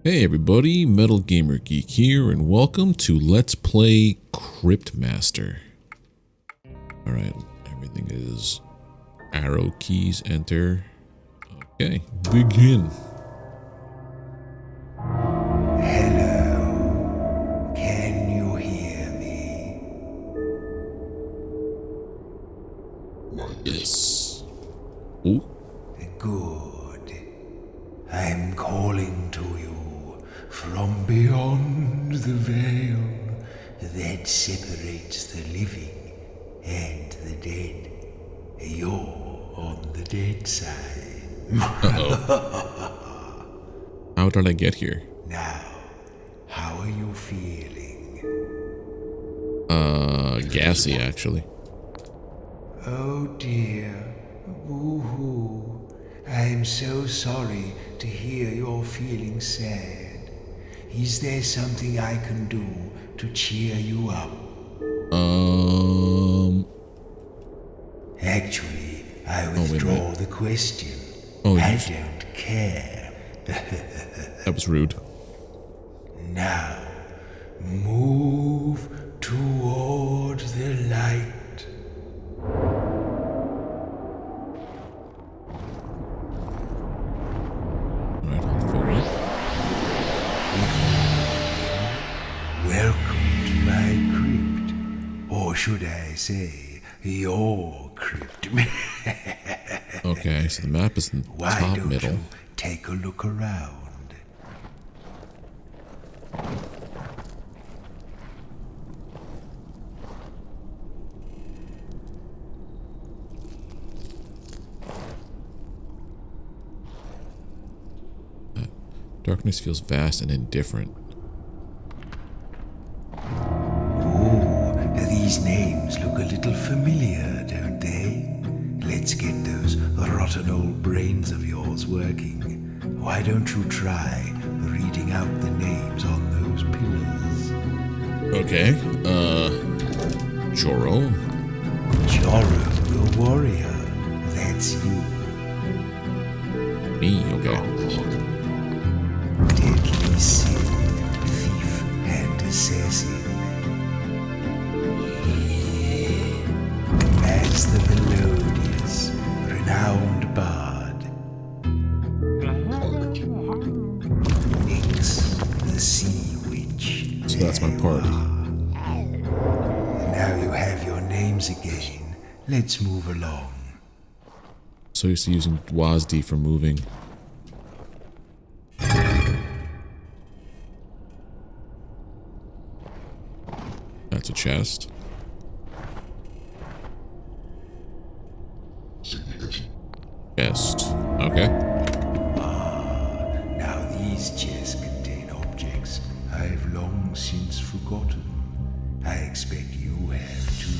Hey everybody, Metal Gamer Geek here, and welcome to Let's Play Cryptmaster. Alright, everything is arrow keys, enter. Okay, begin. Hello, can you hear me? Yes. Ooh. Good. I'm calling to you from beyond the veil that separates the living and the dead. You're on the dead side. How did I get here? Now, how are you feeling? Gassy actually. Oh dear, boo-hoo. I'm so sorry to hear you're feeling sad. Is there something I can do to cheer you up? Actually, I withdraw the question. Oh, I don't care. that was rude. Now, move toward the light. Alright, hold forward. Welcome to my crypt. Or should I say, your crypt. Okay, so the map is in the Why top don't middle. you take a look around? Darkness feels vast and indifferent. Ooh, these names look a little familiar, don't they? Let's get those rotten old brains of yours working. Why don't you try reading out the names on those pillars? Okay, Joro. Joro, the warrior. That's you. Me, okay. Deadly sin, thief, and assassin. As the melodious, renowned bard. Nyx, the sea witch. So that's my party. Now you have your names again. Let's move along. So used to using WASD for moving. That's a chest. Chest. Okay. Now these chests contain objects I've long since forgotten. I expect you have too.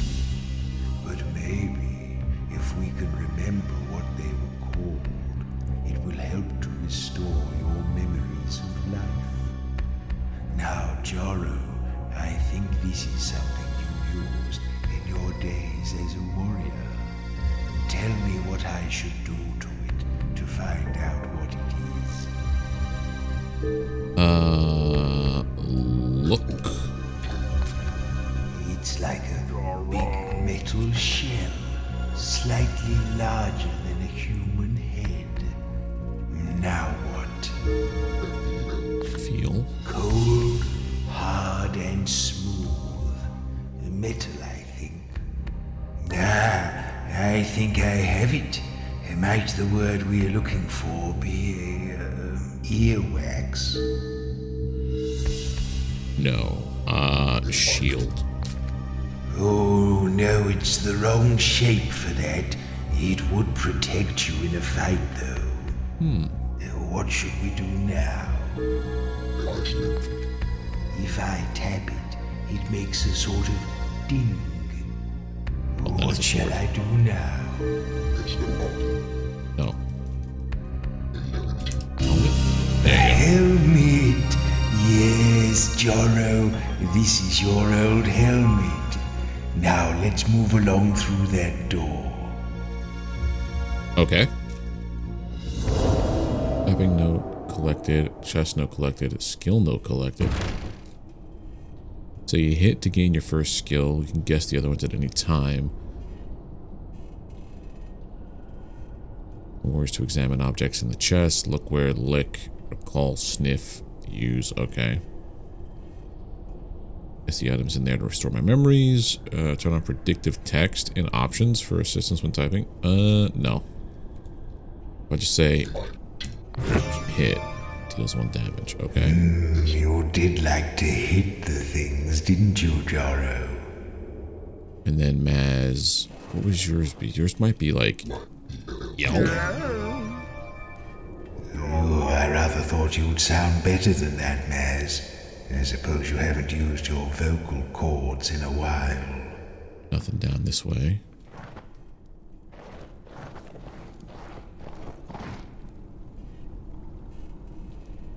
But maybe if we can remember what they were called, it will help to restore your memories of life. Now, Joro, I think this is something you used in your days as a warrior. Tell me what I should do to it to find out what it is. Look. It's like a big metal shell, slightly larger than a human head. Now what? Feel. Cold, hard, and smooth. Metal, I think. I think I have it. Might the word we're looking for be earwax? No. Shield. Oh, no, it's the wrong shape for that. It would protect you in a fight, though. What should we do now? If I tap it, it makes a sort of ding. What shall I do now? No. Helmet! Yes, Joro, this is your old helmet. Now let's move along through that door. Okay. Having note, collected. Chest no collected. Skill no collected. So you hit to gain your first skill. You can guess the other ones at any time. Or is to examine objects in the chest. Look where, lick, recall, sniff, use. Okay. Guess the items in there to restore my memories. Turn on predictive text and options for assistance when typing. No. I'll just say hit. Deals 1 damage. Okay. You did like to hit the things, didn't you, Jaro? And then Maz. What was yours be? Yours might be like yell. Oh, I rather thought you'd sound better than that, Maz. I suppose you haven't used your vocal cords in a while. Nothing down this way.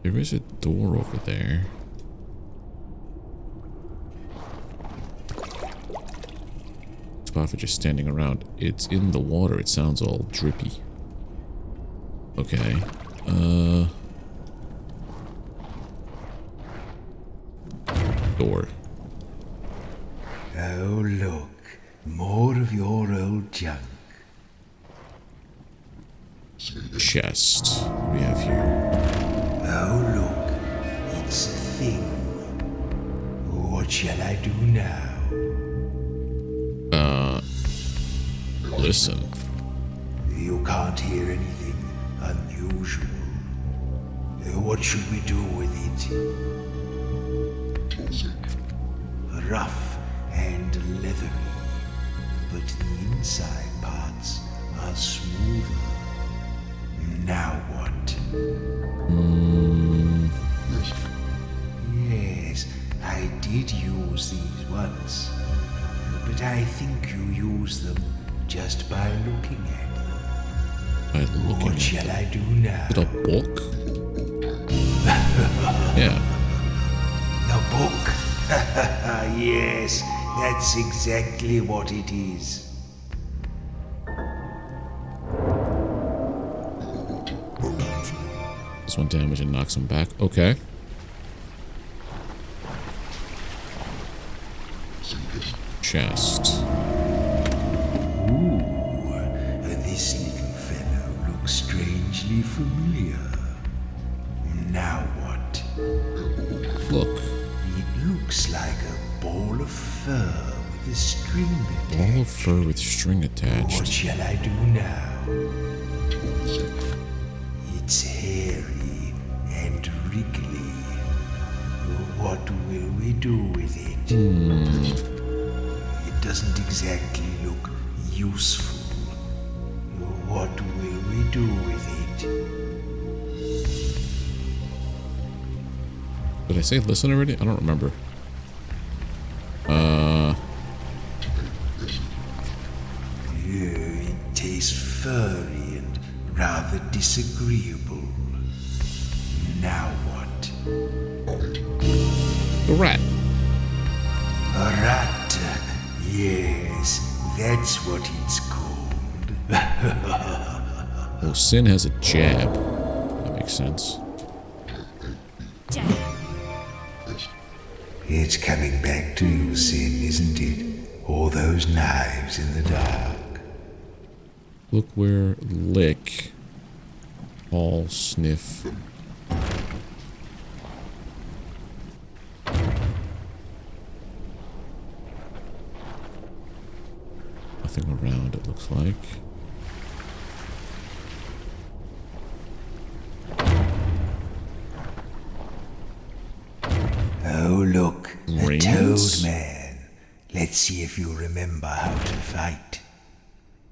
There is a door over there. Spot for just standing around. It's in the water. It sounds all drippy. Okay. Door. Oh, look. More of your old junk. Chest. What do we have here? Oh, look. It's a thing. What shall I do now? Listen. You can't hear anything unusual. What should we do with it? Rough and leathery, but the inside parts are smoother. Now what? Yes, I did use these once, but I think you use them just by looking at them. By looking What shall I do now? at a book? Yeah. The book? Yes, that's exactly what it is. This 1 damage and knocks him back. Okay. Chest. Ooh, this little fellow looks strangely familiar. Now what? Look. It looks like a ball of fur with a string attached. Ball of fur with string What attached. shall I do now? It's hairy and wriggly. What will we do with it? It doesn't exactly look useful. What will we do with it? Did I say listen already? I don't remember. It tastes furry and rather disagreeable. Now what? The rat. A rat. Yes, that's what it's called. Well, Sin has a jab. That makes sense. It's coming back to you, Sin, isn't it? All those knives in the dark. Look where lick. All sniff. Nothing around, it looks like. Oh, look, a Rings? toad man. Let's see if you remember how to fight.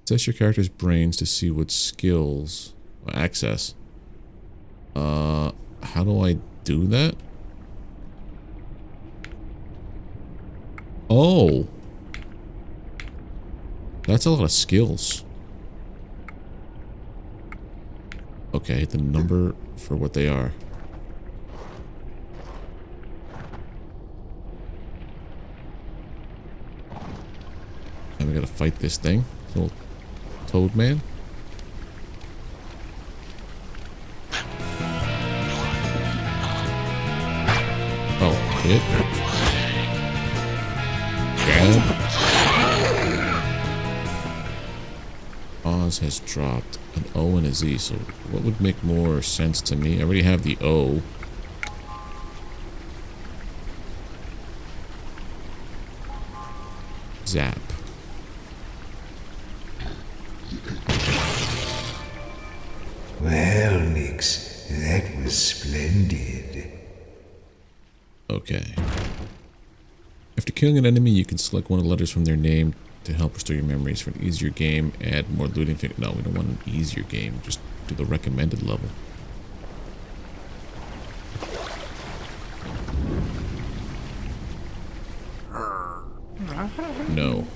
Test your character's brains to see what skills access. How do I do that? Oh, that's a lot of skills. Okay, the number for what they are. And we gotta fight this thing, little toad man. Oh, hit. Grab. Oz has dropped an O and a Z, so what would make more sense to me? I already have the O. Zap. Well, Nix, that was splendid. Okay. After killing an enemy, you can select one of the letters from their name to help restore your memories. For an easier game, add more looting. No, we don't want an easier game. Just do the recommended level. No.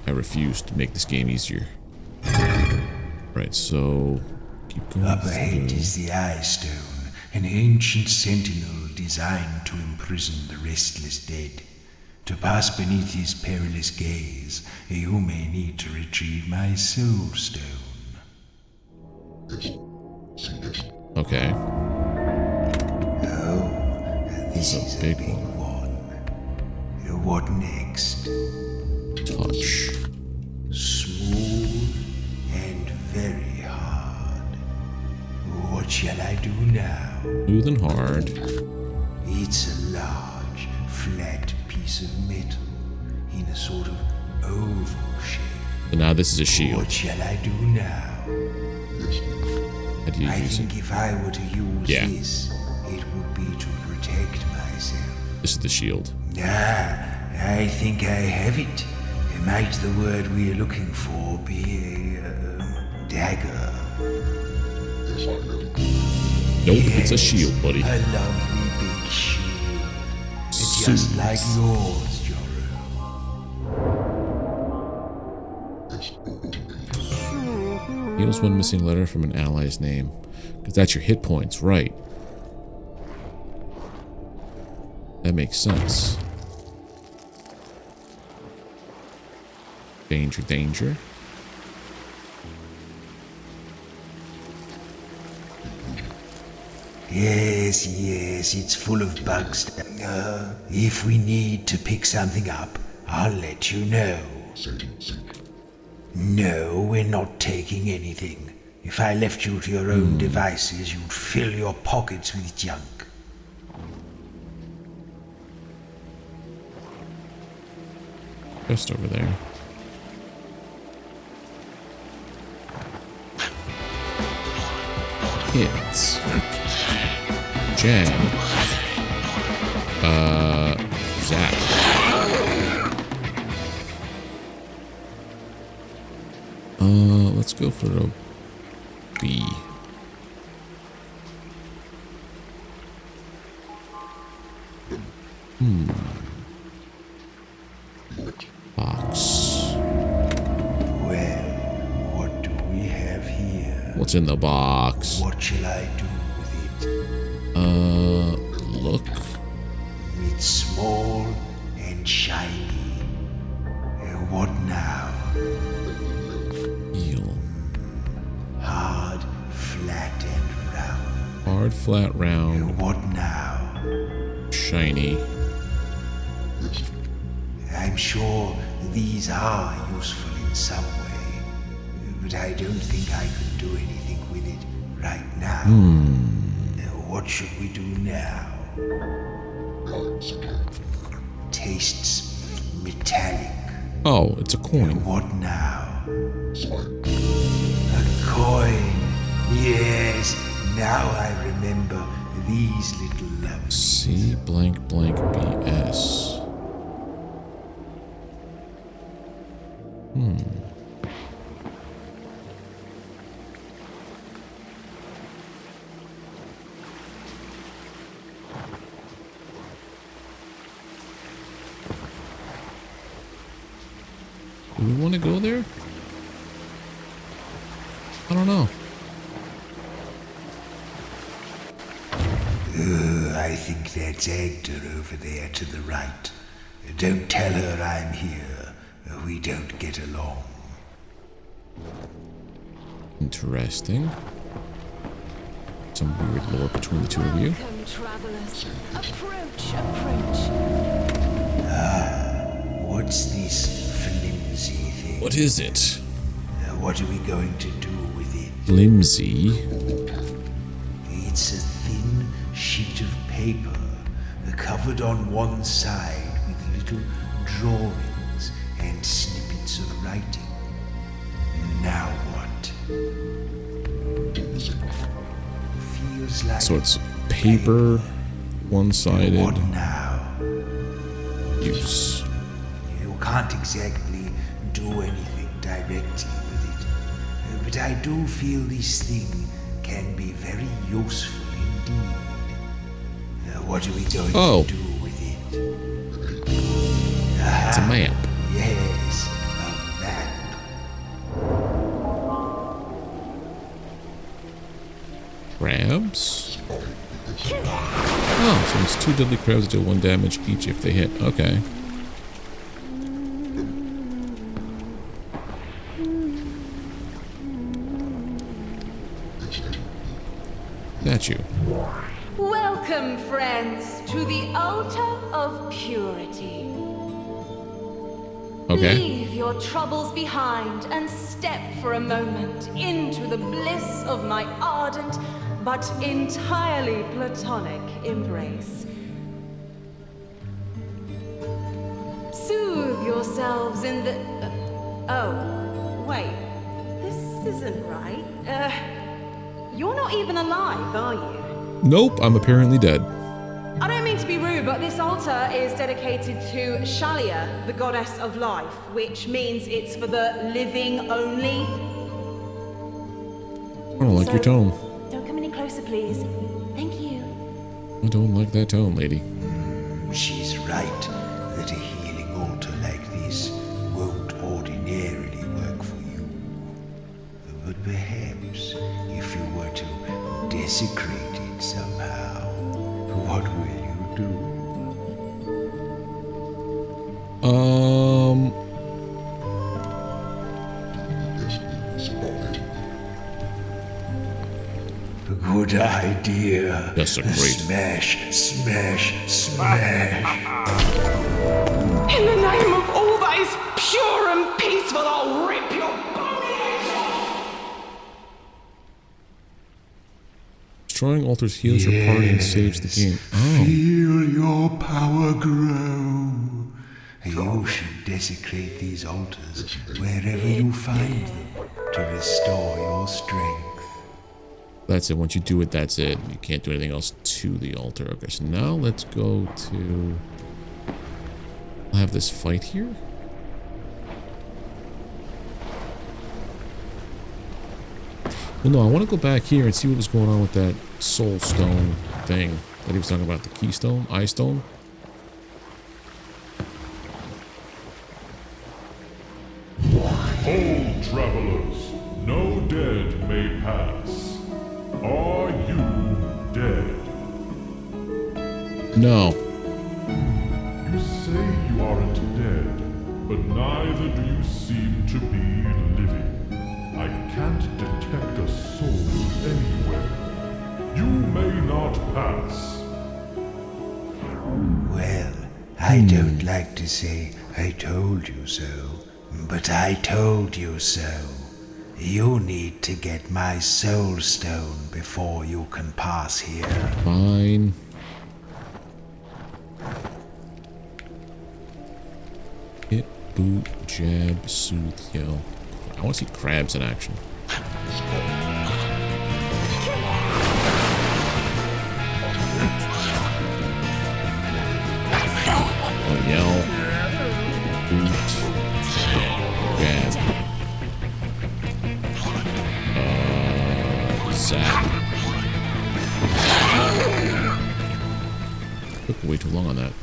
I refuse to make this game easier. Right, so keep going. Up ahead is the Eye Stone, an ancient sentinel designed to imprison the restless dead. To pass beneath his perilous gaze, you may need to retrieve my Soulstone. Okay. Oh, this It's is a big one. What next? Touch. Smooth and very hard. What shall I do now? Smooth and hard. It's a large, flat piece of metal in a sort of oval shape. So now this is a shield. What shall I do now? How do you I use think it? if I were to use this, it would be to protect myself. This is the shield. I think I have it. Might the word we're looking for be a dagger? Nope, it's a shield, buddy. A lovely big shield. Just like yours, Joro. Heals one missing letter from an ally's name. Because that's your hit points, right? That makes sense. Danger, danger. Yes, it's full of bugs. If we need to pick something up, I'll let you know. No, we're not taking anything. If I left you to your own devices, you'd fill your pockets with junk. Just over there. Hits. Jam. Zap. Let's go for a B. Box. Well, what do we have here? What's in the box? What shall I do with it? Look. It's small and shiny. What now? Heal. Hard, flat, and round. Hard, flat, round, What now? shiny. I'm sure these are useful in some way, but I don't think I could do anything with it right now. What should we do now? Tastes metallic. Oh, it's a coin. What now? A coin. Yes, now I remember these little loves. C blank blank BS. Do we want to go there? I don't know. I think that's Agda over there to the right. Don't tell her I'm here. We don't get along. Interesting. Some weird lore between the two of you. Welcome travelers. Approach, approach. What's this flimsy thing? What is it? What are we going to do with it? Flimsy? It's a thin sheet of paper covered on one side with little drawings and snippets of writing. Now what? Feels like So it's paper, one-sided. What now? Use. You can't exactly do anything directly with it, but I do feel this thing can be very useful indeed. What are we going to do with it? It's a map. Yes, a map. Crabs? Oh, so it's 2 deadly crabs that do 1 damage each if they hit. Okay. Got you. Welcome, friends, to the altar of purity. Okay. Leave your troubles behind and step for a moment into the bliss of my ardent but entirely platonic embrace. Soothe yourselves in the... oh, wait. This isn't right. You're not even alive, are you? Nope, I'm apparently dead. I don't mean to be rude, but this altar is dedicated to Shalia, the goddess of life, which means it's for the living only. I don't like your tone. Don't come any closer, please. Thank you. I don't like that tone, lady. She's right that a healing altar like this won't ordinarily work for you. But perhaps if you were to desecrate it somehow, what will you do? Good idea. Desecrate. Smash, smash, smash. In the name of all that is pure and peaceful, I'll rip your bodies! Destroying altars heals your party and saves the game. Oh. Feel your power grow. You should desecrate these altars wherever you find them to restore your strength. That's it. Once you do it, that's it. You can't do anything else to the altar. Okay, so now let's go to... I'll have this fight here. Well, no, I want to go back here and see what was going on with that Soulstone thing that he was talking about. The Keystone? Eye Stone? Hold, travelers, no dead may pass. Are you dead? No. You say you aren't dead, but neither do you seem to be living. I can't detect a soul anywhere. You may not pass. Well, I don't like to say I told you so, but I told you so. You need to get my Soulstone before you can pass here. Fine. Hit, boot, jab, soothe, yell. I want to see crabs in action. Oh, yell. Boot. Jab. Zap. Took way too long on that.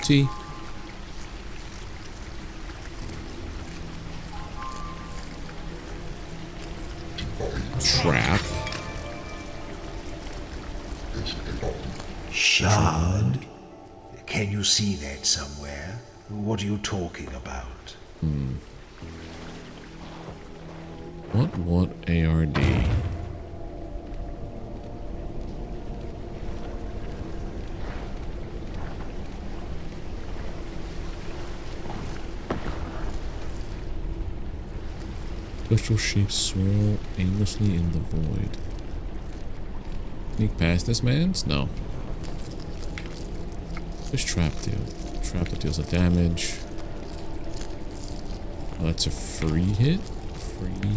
T. Trap. Shard? Can you see that somewhere? What are you talking about? What ARD? Celestial shapes swirl aimlessly in the void. Sneak past this man's? No. What's trap do? Trap that deals a damage. Oh, that's a free hit? Free.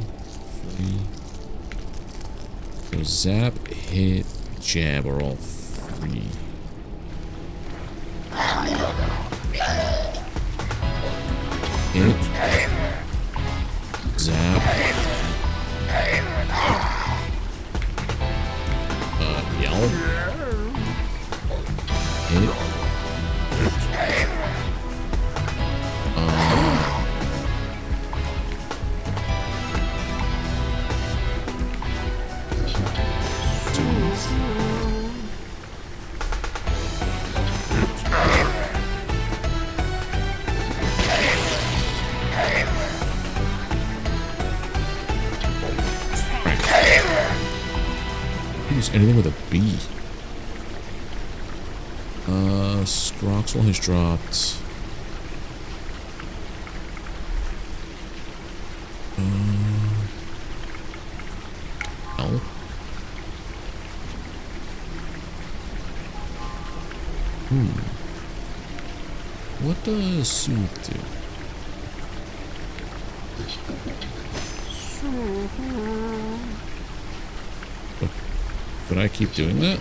So zap, hit, jab are all free. Hit. Zap. Yell. Hit. Anything with a B. Scroxwell has dropped. L. What does Soothe do? But I keep doing that?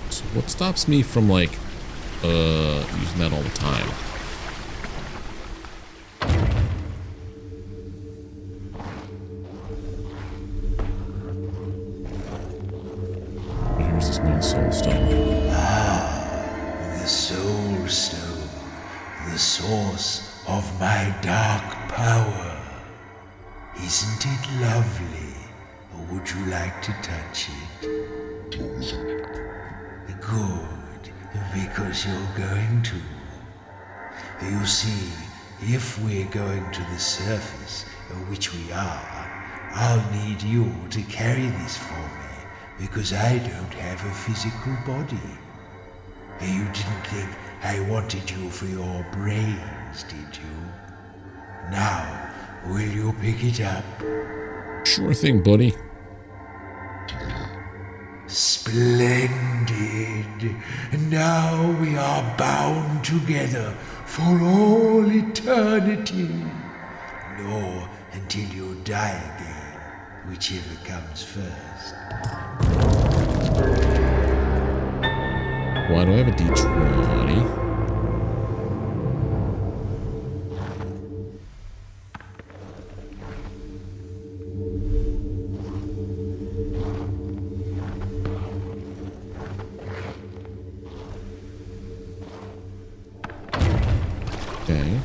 So what stops me from like using that all the time? Here's this man's Soulstone. The Soulstone, the source of my dark power. Isn't it lovely? Or would you like to touch it? Good, because you're going to. You see, if we're going to the surface, which we are, I'll need you to carry this for me, because I don't have a physical body. You didn't think I wanted you for your brains, did you? Now, will you pick it up? Sure thing, buddy. Splendid. Now we are bound together for all eternity. Nor until you die again, whichever comes first. Why do I have a D20? Okay.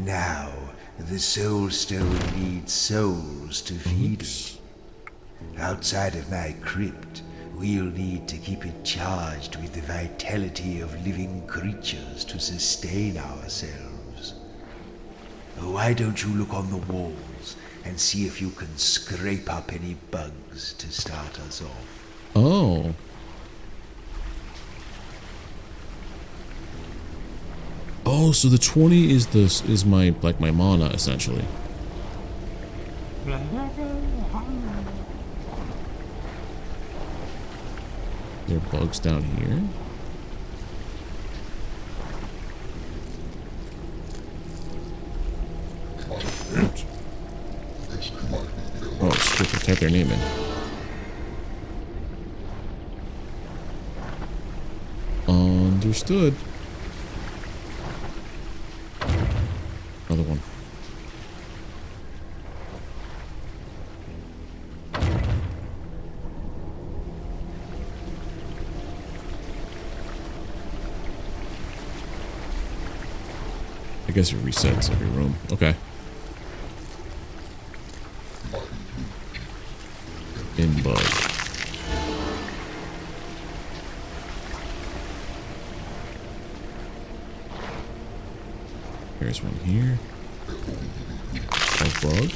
Now, the Soulstone needs souls to feed Oops. it. Outside of my crypt, we'll need to keep it charged with the vitality of living creatures to sustain ourselves. Why don't you look on the walls and see if you can scrape up any bugs to start us off? Oh. Oh, so the 20 is my my mana essentially. There are bugs down here. Oh, it's to type their name in. Understood. Another one. I guess it resets every room. Okay. In bug. There's one here. A bug.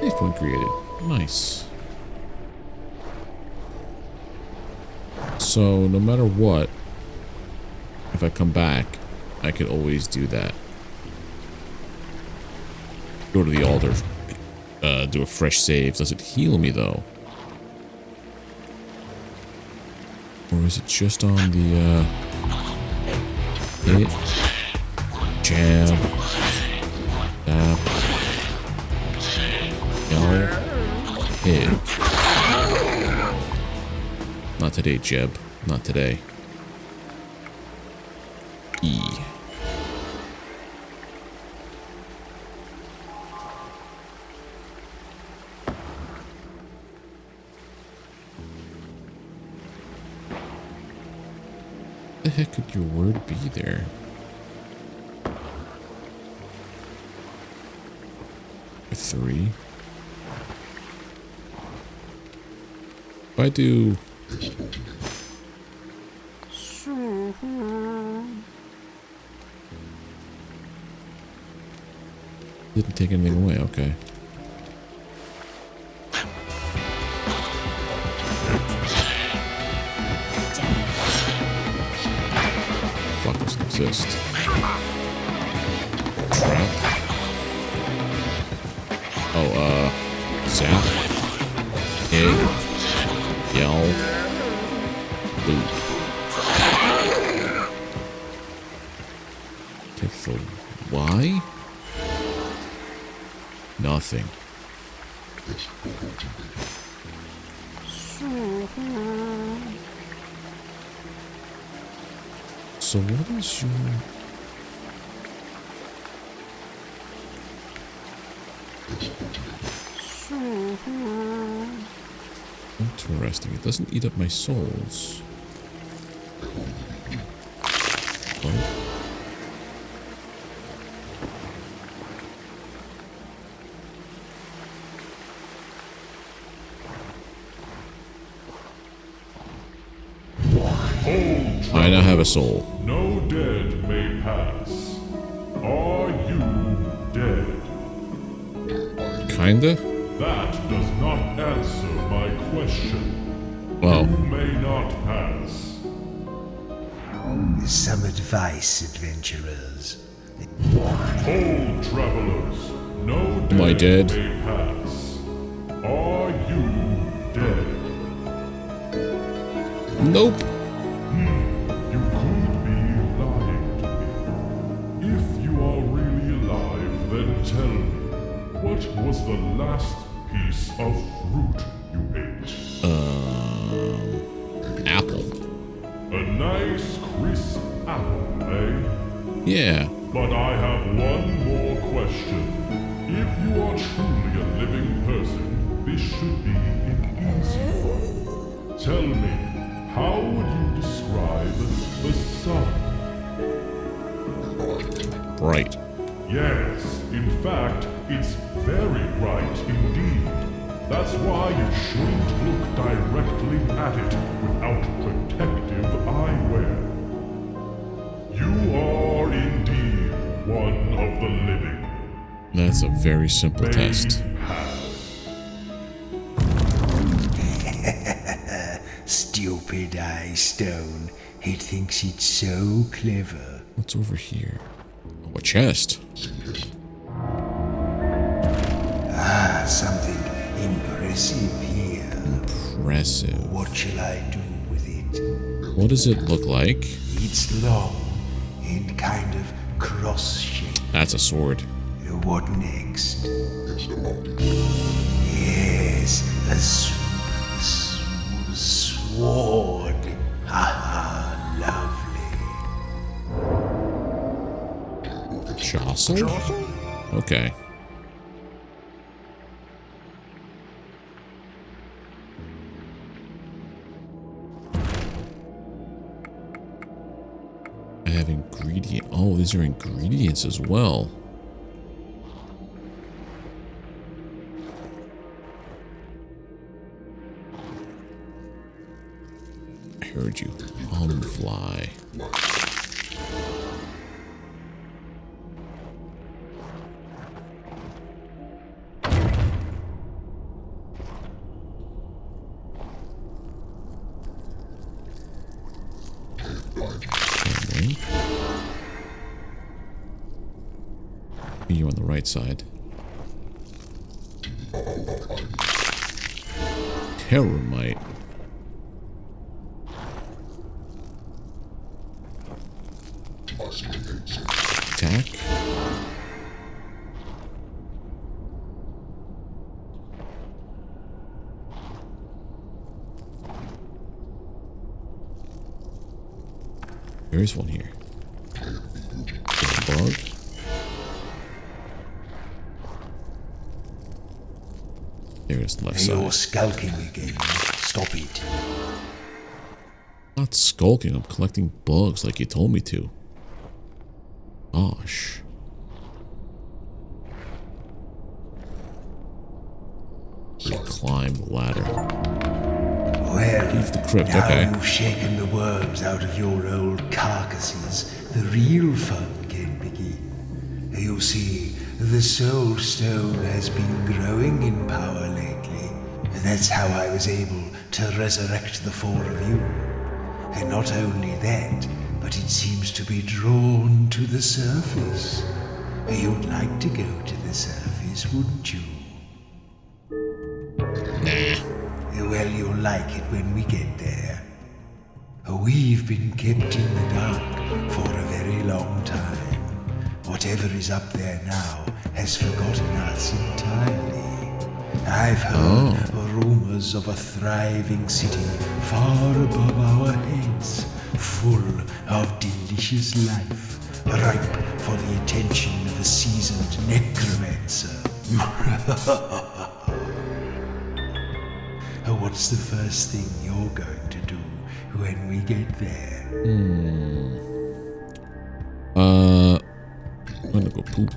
Save point created. Nice. So, no matter what, if I come back, I could always do that. Go to the altar. Do a fresh save. Does it heal me, though? Or is it just on the, hit, jab, tap, yell, hit. Not today, Jeb. Not today. E. What the heck could your word be there? A 3. If I do... Didn't take anything away, okay. Fuck, doesn't exist. Trap. Oh, zap. Egg. Yell. Loop. Take the Y? Nothing. So what is your... Interesting. It doesn't eat up my souls. Oh. I now have a soul. No dead may pass. Are you dead? Kinda? That does not answer my question. Well. You may not pass. Some advice, adventurers. Hold, travelers. No dead Am I dead? may pass. Are you dead? Nope. You could be lying to me. If you are really alive, then tell me, what was the last piece of fruit you ate? Apple. A nice crisp apple, eh? Yeah. But I have one more question. If you are truly a living person, this should be easy. Tell me, how would you describe the sun? Bright. Yes, in fact, it's very bright indeed. That's why you shouldn't look directly at it without protective eyewear. You are indeed one of the living. That's a very simple test. Stupid eye stone. He thinks it's so clever. What's over here? Oh, a chest. Ah, something impressive here. Impressive. What shall I do with it? What does it look like? It's long and kind of cross-shaped. That's a sword. What next? Yes, a sword. Haha, lovely. Jostle? Okay. I have ingredient. Oh, these are ingredients as well. I heard you. Fly. You on the right side. Terramite. Attack. There is one here. Bug. There's the left You're side. skulking again. Stop it. I'm not skulking. I'm collecting bugs like you told me to. Gosh. Climb the ladder. Well, Leave the crypt, now okay. you've shaken the worms out of your old carcasses, the real fun can begin. You see, the Soulstone has been growing in power lately. That's how I was able to resurrect the four of you. And not only that, but it seems to be drawn to the surface. You'd like to go to the surface, wouldn't you? Well, you'll like it when we get there. We've been kept in the dark for a very long time. Whatever is up there now has forgotten us entirely. I've heard rumors of a thriving city far above our heads, full of delicious life, ripe for the attention of a seasoned necromancer. What's the first thing you're going to do when we get there? I'm gonna go poop.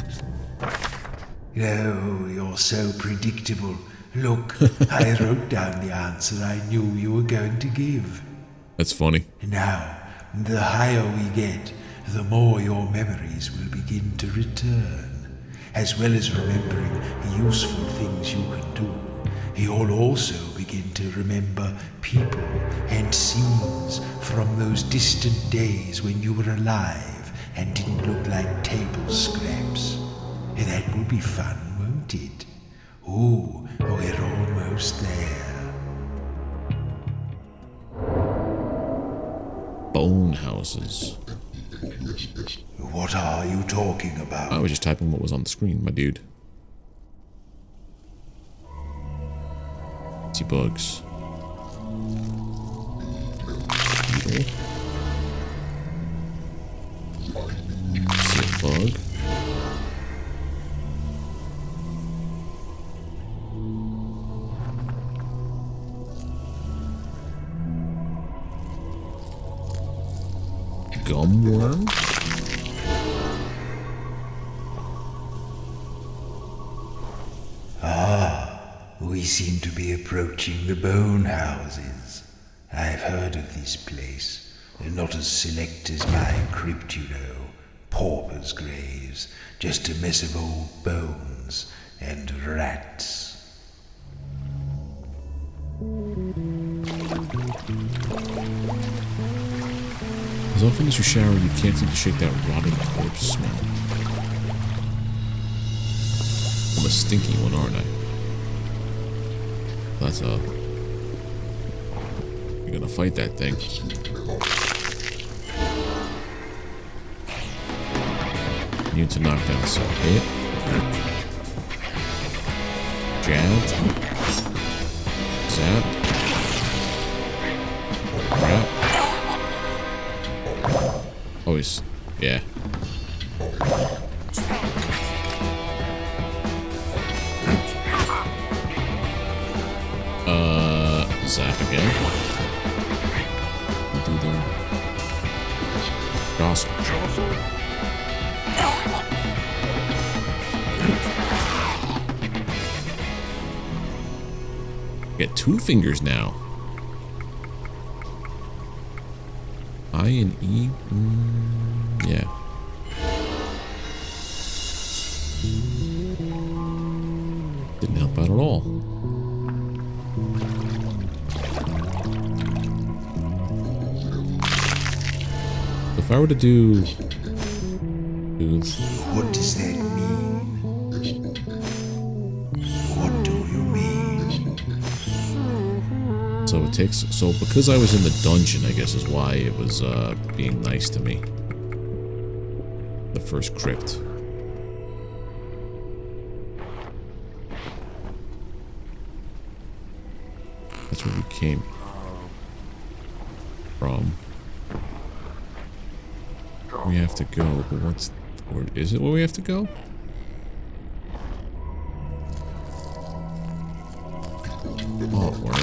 Oh, you're so predictable. Look, I wrote down the answer I knew you were going to give. That's funny. Now, the higher we get, the more your memories will begin to return, as well as remembering useful things you can do. You'll also begin to remember people and scenes from those distant days when you were alive and didn't look like table scraps. That will be fun, won't it? Ooh, we're almost there. Bonehouses. What are you talking about? I was just typing what was on the screen, my dude. See bugs. Beetle. See a bug. Gumworm. We seem to be approaching the Bonehouses. I've heard of this place. They're not as select as my crypt, you know. Paupers' graves, just a mess of old bones and rats. As often as you shower, you can't seem to shake that rotting corpse smell. I'm a stinky one, aren't I? That's you're gonna fight that thing. Need to knock down some hit. Jabbed. Zap. Crap. Always, yeah. Zap again. Do them. Jostle. Get 2 fingers now. I and E. Yeah. Didn't help out at all. If I were to do What does that mean? So it takes, so because I was in the dungeon, I guess is why it was being nice to me. The first crypt. That's where we came from. We have to go, but what's, where is it where we have to go? Oh, where?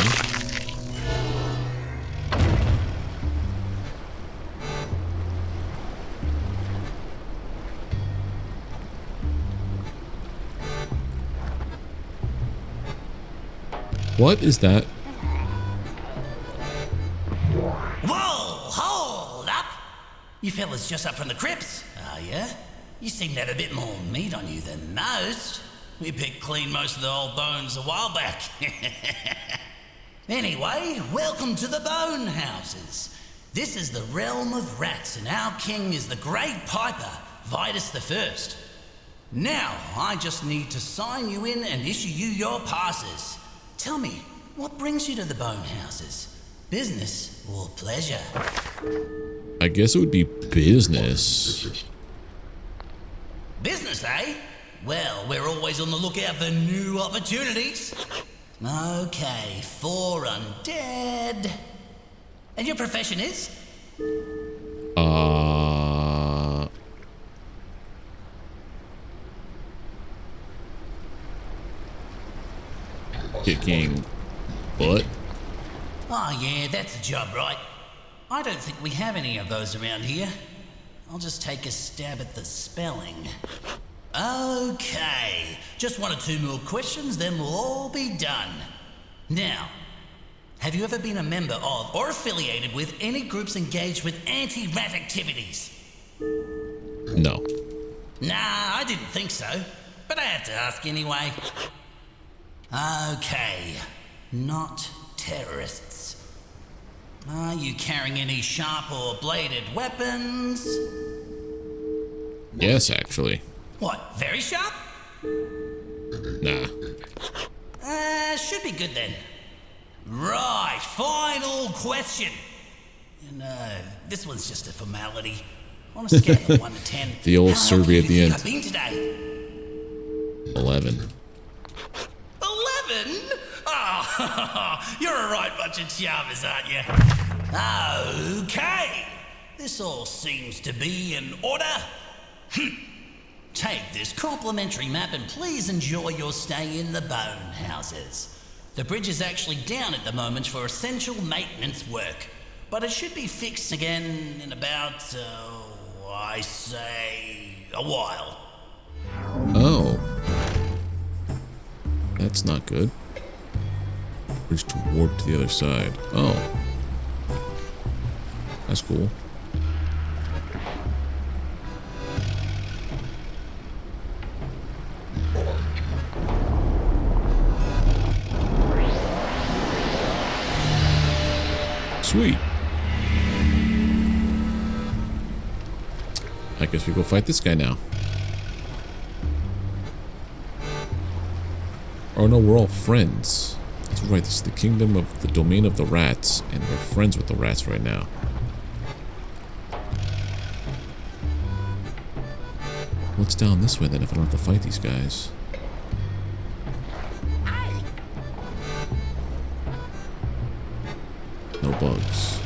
What is that? Whoa, hold up! You fellas just up from the crypts, are ya? You seem to have a bit more meat on you than most. We picked clean most of the old bones a while back. Anyway, welcome to the Bonehouses. This is the realm of rats, and our king is the Great Piper, Vitus the First. Now, I just need to sign you in and issue you your passes. Tell me, what brings you to the Bonehouses? Business or pleasure? I guess it would be business. Business, eh? Well, we're always on the lookout for new opportunities. Okay, 4 undead. And your profession is? Kicking butt. Oh yeah, that's a job, right? I don't think we have any of those around here. I'll just take a stab at the spelling. Okay, just 1 or 2 more questions, then we'll all be done. Now, have you ever been a member of or affiliated with any groups engaged with anti-rat activities? No. Nah, I didn't think so, but I had to ask anyway. Okay, not terrorists. Are you carrying any sharp or bladed weapons? Yes, actually. What, very sharp? Nah. Should be good then. Right, final question. No, this one's just a formality. On a scale of 1 to 10, The old how survey lucky at do the you end. think I've been today? 11. 11? Oh, you're a right bunch of charmers, aren't you? Okay, this all seems to be in order. Take this complimentary map and please enjoy your stay in the Bonehouses. The bridge is actually down at the moment for essential maintenance work, but it should be fixed again in about, I say, a while. Oh. That's not good. Bridge to warp to the other side. Oh. That's cool. Sweet. I guess we go fight this guy now. Oh no, we're all friends. That's right, this is the kingdom of the domain of the rats, and we're friends with the rats right now. What's down this way then if I don't have to fight these guys? No bugs.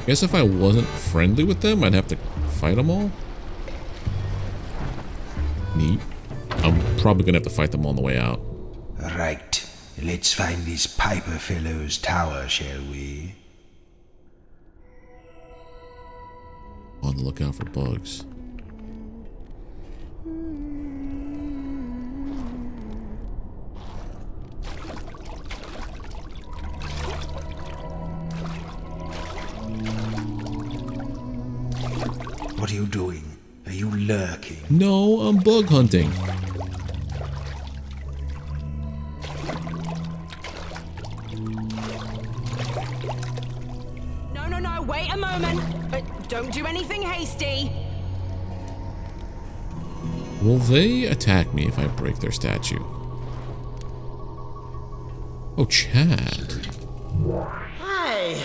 I guess if I wasn't friendly with them, I'd have to fight them all? Neat. I'm probably gonna have to fight them on the way out. Right. Let's find this Piper fellow's tower, shall we? On the lookout for bugs. What are you doing? Are you lurking? No, I'm bug hunting. No, wait a moment. Don't do anything hasty. Will they attack me if I break their statue? Oh, Chad. Hey!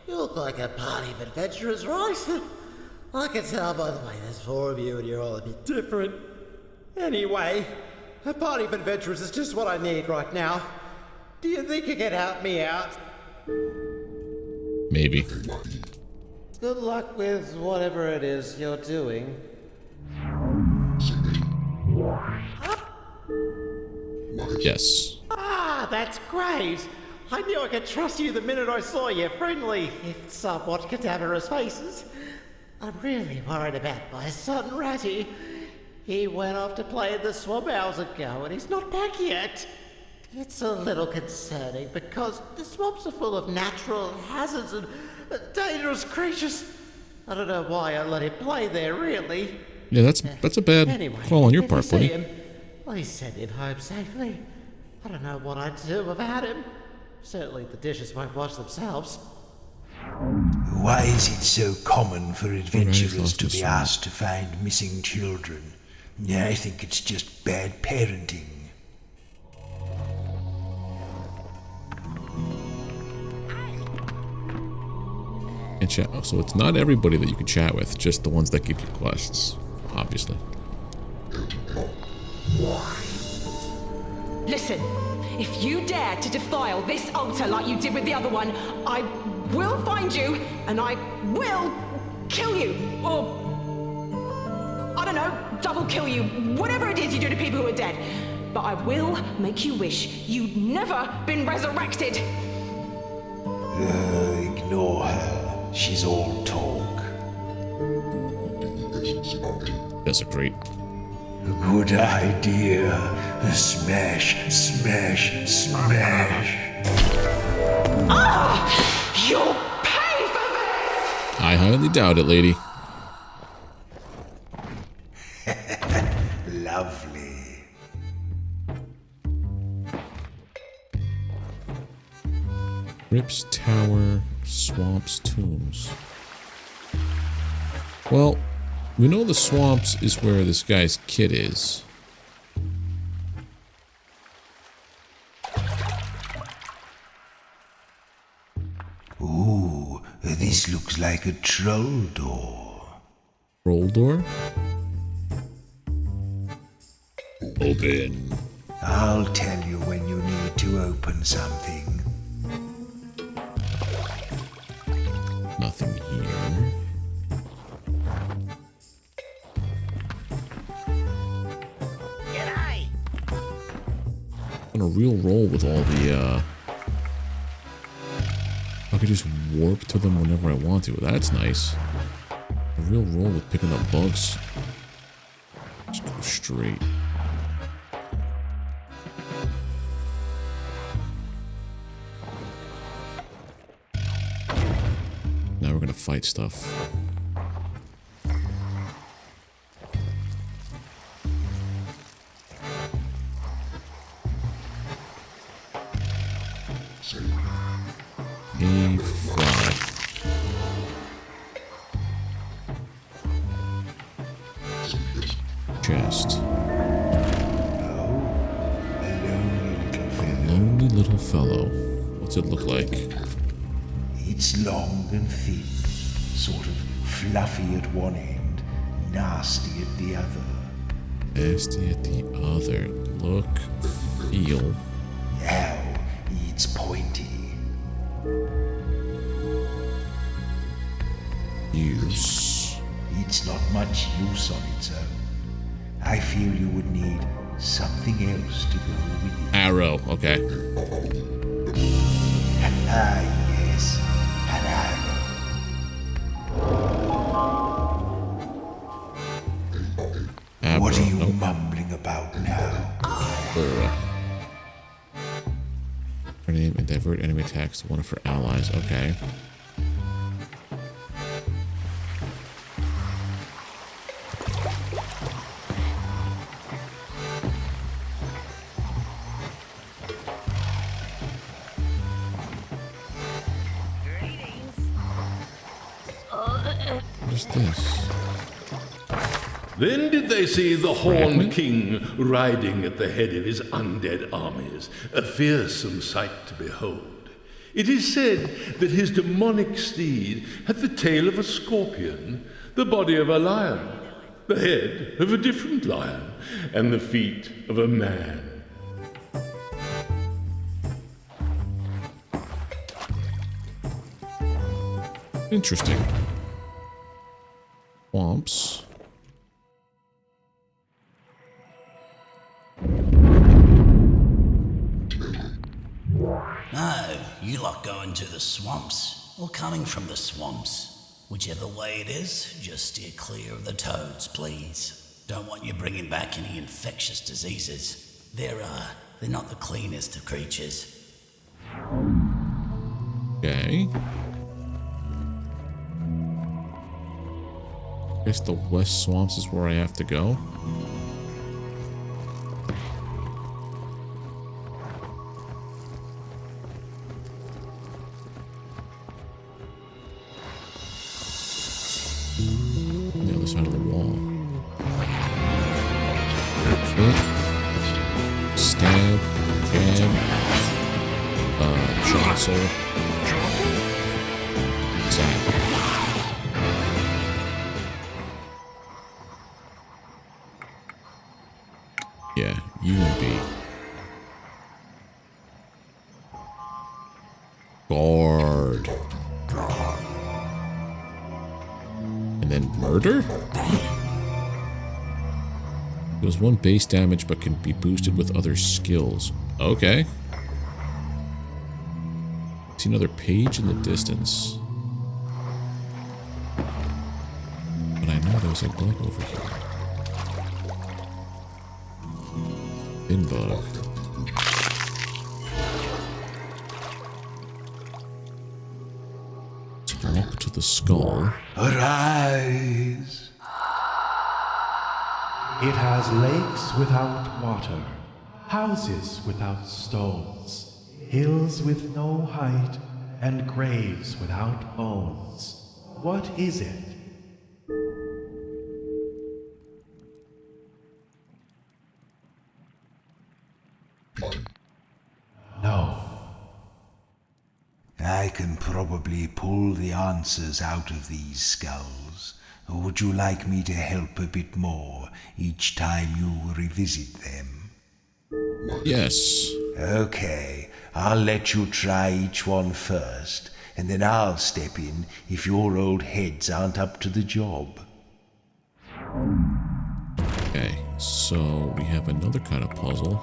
You look like a party of adventurers, right? I can tell by the way there's 4 of you and you're all a bit different. Anyway, a party of adventurers is just what I need right now. Do you think you can help me out? Maybe. Good luck with whatever it is you're doing. Yes. Ah, that's great! I knew I could trust you the minute I saw your friendly, if somewhat cadaverous faces. I'm really worried about my son Ratty. He went off to play in the swamp hours ago and he's not back yet. It's a little concerning because the swamps are full of natural hazards and dangerous creatures. I don't know why I let him play there, really. Yeah, that's a bad call on your part, buddy. Please send him home safely. I don't know what I'd do without him. Certainly the dishes won't wash themselves. Why is it so common for adventurers to be son. asked to find missing children? I think it's just bad parenting. And chat. So it's not everybody that you can chat with, just the ones that give you quests, obviously. Listen, if you dare to defile this altar like you did with the other one, I will find you and I will kill you. Or, I don't know, double kill you. Whatever it is you do to people who are dead. But I will make you wish you'd never been resurrected. Ignore her. She's all talk. Desecrate. Good idea. Smash, smash, smash. Ah! You'll pay for this! I highly doubt it, lady. Lovely. Crypts, tower, swamps, tombs. Well, we know the swamps is where this guy's kid is. Ooh, this looks like a troll door. Roll door? Open. I'll tell you when you need to open something. Nothing here. On a real roll with all the, I could just warp to them whenever I want to. That's nice. A real roll with picking up bugs. Just go straight. Now we're gonna fight stuff. A5. Chest. A lonely little fellow. What's it look like? It's long and thin, sort of fluffy at one end, nasty at the other. Nasty at the other. Look, feel. Now it's pointy. Use. It's not much use on its own. I feel you would need something else to go with it. Arrow, okay. Ah, yes, an arrow. What are you mumbling about now? Her name and divert enemy attacks to one of her allies. Okay. What is this? Then did they see the Horned King riding at the head of his undead armies, a fearsome sight to behold. It is said that his demonic steed had the tail of a scorpion, the body of a lion, the head of a different lion, and the feet of a man. Interesting. Swamps. No, you lot going to the swamps, or coming from the swamps. Whichever way it is, just steer clear of the toads, please. Don't want you bringing back any infectious diseases. They're not the cleanest of creatures. Okay. Guess the west swamps is where I have to go. The other side of the wall. Stab, jab, jostle, zap. Yeah, U and B. Guard. And then murder? Deals 1 base damage but can be boosted with other skills. Okay. See another page in the distance. But I know there's a bug over here. Bin bug. Talk to the skull. Arise! It has lakes without water, houses without stones, hills with no height, and graves without bones. What is it? No. I can probably pull the answers out of these skulls. Or would you like me to help a bit more each time you revisit them? Yes. Okay, I'll let you try each one first, and then I'll step in if your old heads aren't up to the job. Okay, so we have another kind of puzzle.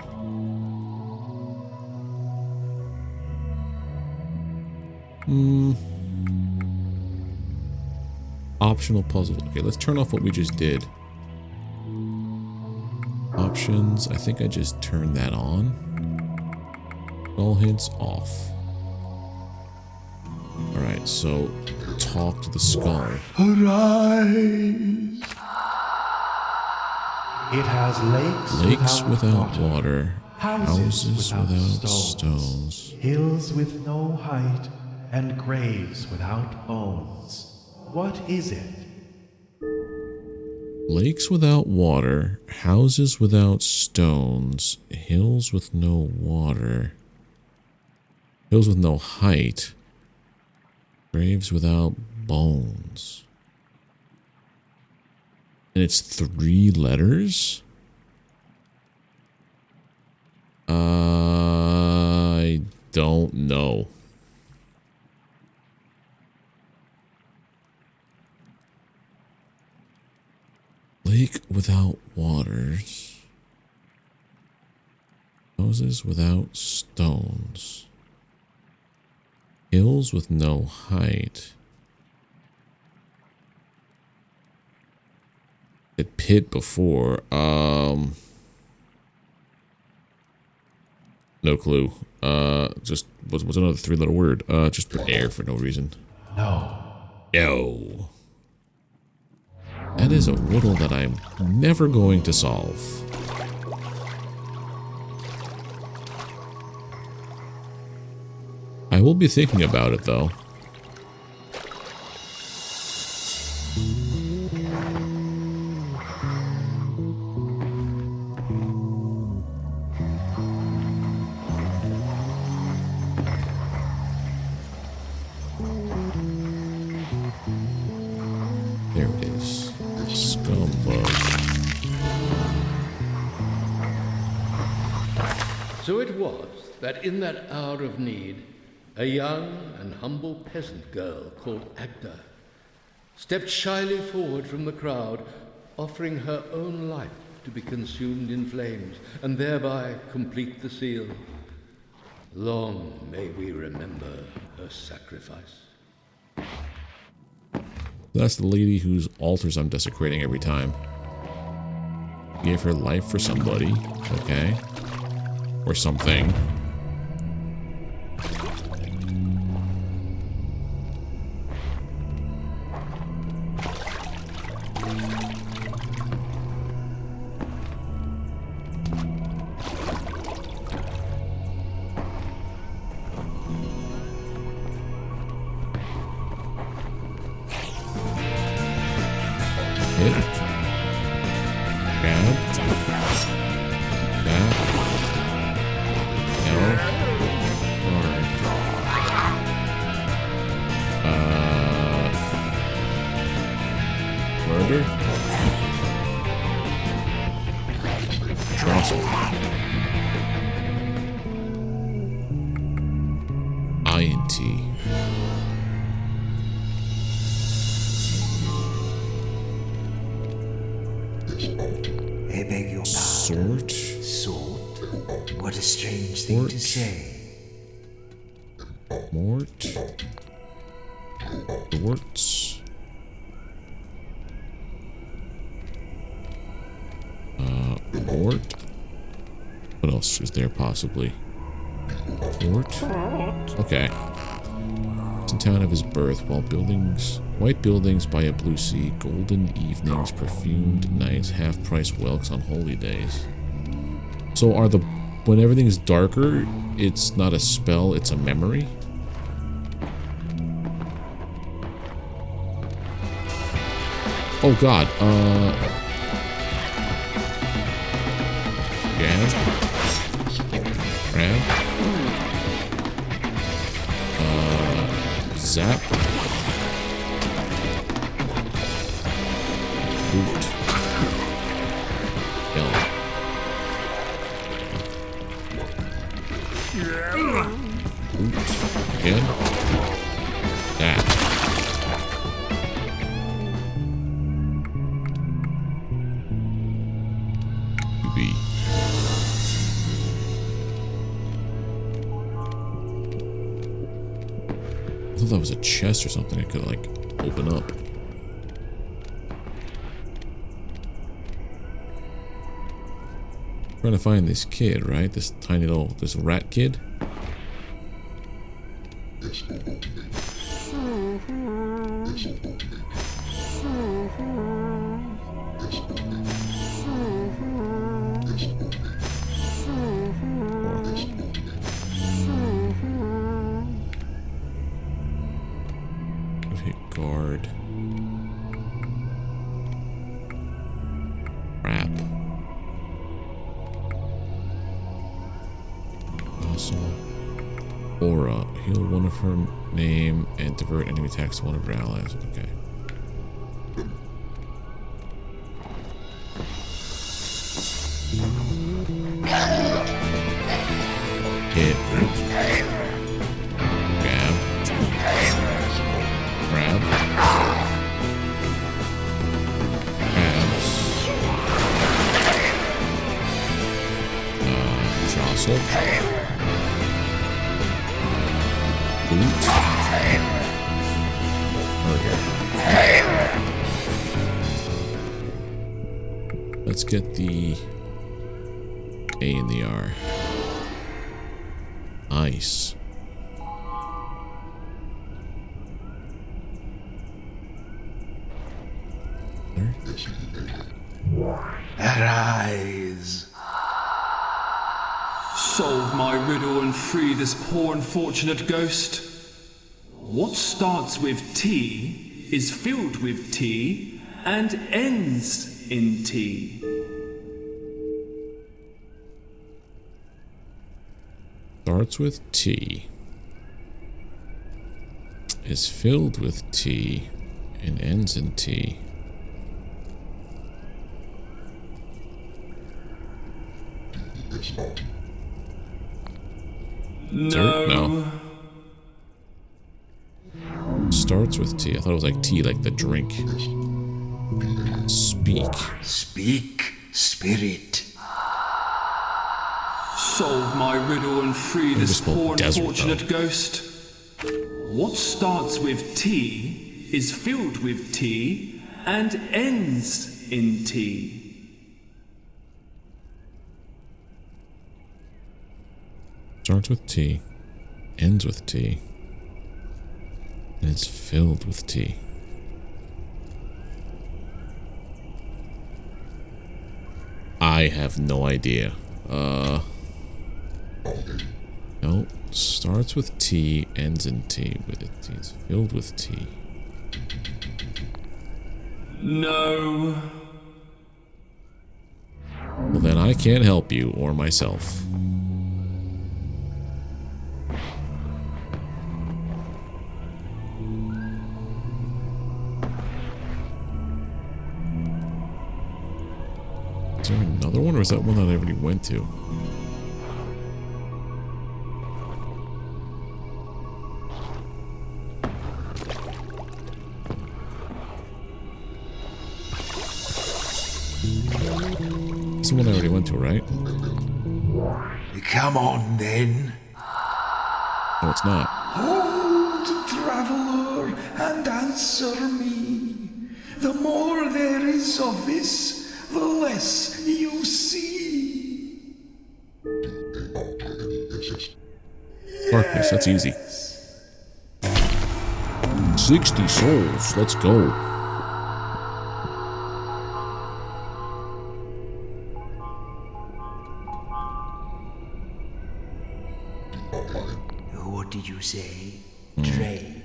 Optional puzzle. Okay, let's turn off what we just did. Options. I think I just turned that on. All hints off. Alright, so talk to the skull. Arise! It has Lakes without water, water, houses without stones, hills with no height, and graves without bones. What is it? lakes without water, houses without stones, hills with no water, hills with no height, graves without bones. And it's 3 letters? I don't know. Lake without waters. Houses without stones. Hills with no height. It pit before. No clue. Just what's another 3-letter word? Just put air for no reason. No. No. That is a riddle that I'm never going to solve. I will be thinking about it though. So it was that in that hour of need, a young and humble peasant girl called Agda stepped shyly forward from the crowd, offering her own life to be consumed in flames and thereby complete the seal. Long may we remember her sacrifice. That's the lady whose altars I'm desecrating every time. Gave her life for somebody, okay? Or something. I beg your pardon. Sort? What a strange thing to say. Mort. Dorts. Mort. What else is there possibly? Mort. Okay. It's in town of his birth, while white buildings by a blue sea, golden evenings, perfumed nights, half-price whelks on holy days. So when everything's darker, it's not a spell, it's a memory? Oh god, yeah. Grab. Zap. Boot. Kill. Boot. Again. That. UB. I thought that was a chest or something I could, like, open up. Trying to find this kid, right? This tiny little, this rat kid. Hit guard. Crap. Aura. Heal one of her name and divert enemy attacks to one of her allies. Okay. Hit. Grab. Grab. Grabs. Jostle. Boot. Murder. Let's get the A and the R. Ice. There. Arise. Solve my riddle and free this poor unfortunate ghost. What starts with T is filled with T and ends in T. Starts with T, is filled with T, and ends in T. No. Starts with T. I thought it was like tea, like the drink. Speak. Speak, spirit. Solve my riddle and free this poor desert, unfortunate ghost. What starts with T is filled with T and ends in T. Starts with T, ends with T, and it's filled with T. I have no idea. No, starts with T, ends in T, but it's filled with T. No. Well, then I can't help you or myself. Is there another one, or is that one that I already went to? It's the one I already went to, right? Come on, then. No, it's not. Hold, traveler, and answer me. The more there is of this, the less you see. Darkness, that's easy. 60 souls, let's go. What did you say? Train?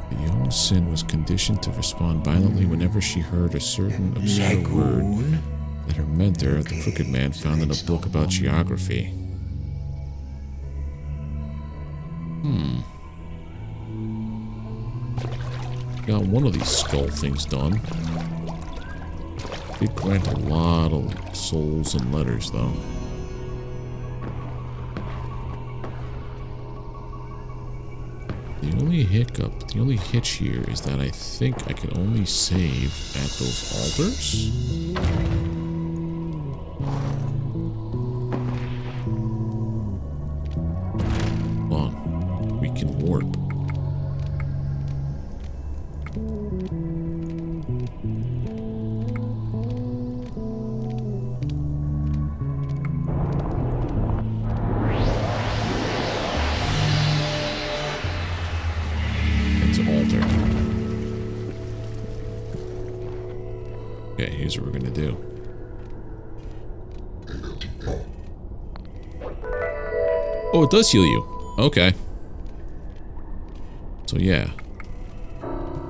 The young Sin was conditioned to respond violently whenever she heard a certain absurd word that her mentor, the Crooked Man, found in a book about geography. Got one of these skull things done. Did grant a lot of souls and letters, though. The only hiccup, the only hitch here is that I think I can only save at those altars. Hold on. We can warp. Okay, here's what we're gonna do. Oh, it does heal you. Okay. So yeah.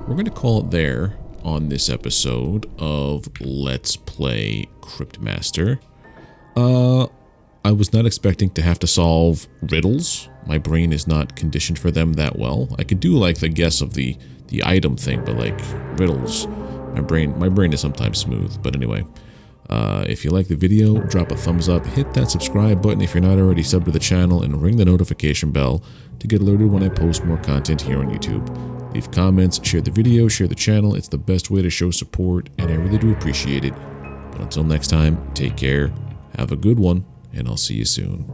We're gonna call it there on this episode of Let's Play Cryptmaster. I was not expecting to have to solve riddles. My brain is not conditioned for them that well. I could do like the guess of the item thing, but like riddles, my brain is sometimes smooth. But anyway, if you like the video, drop a thumbs up, hit that subscribe button if you're not already subbed to the channel, and ring the notification bell to get alerted when I post more content here on YouTube. Leave comments, share the video, share the channel. It's the best way to show support, and I really do appreciate it. But until next time, take care, have a good one, and I'll see you soon.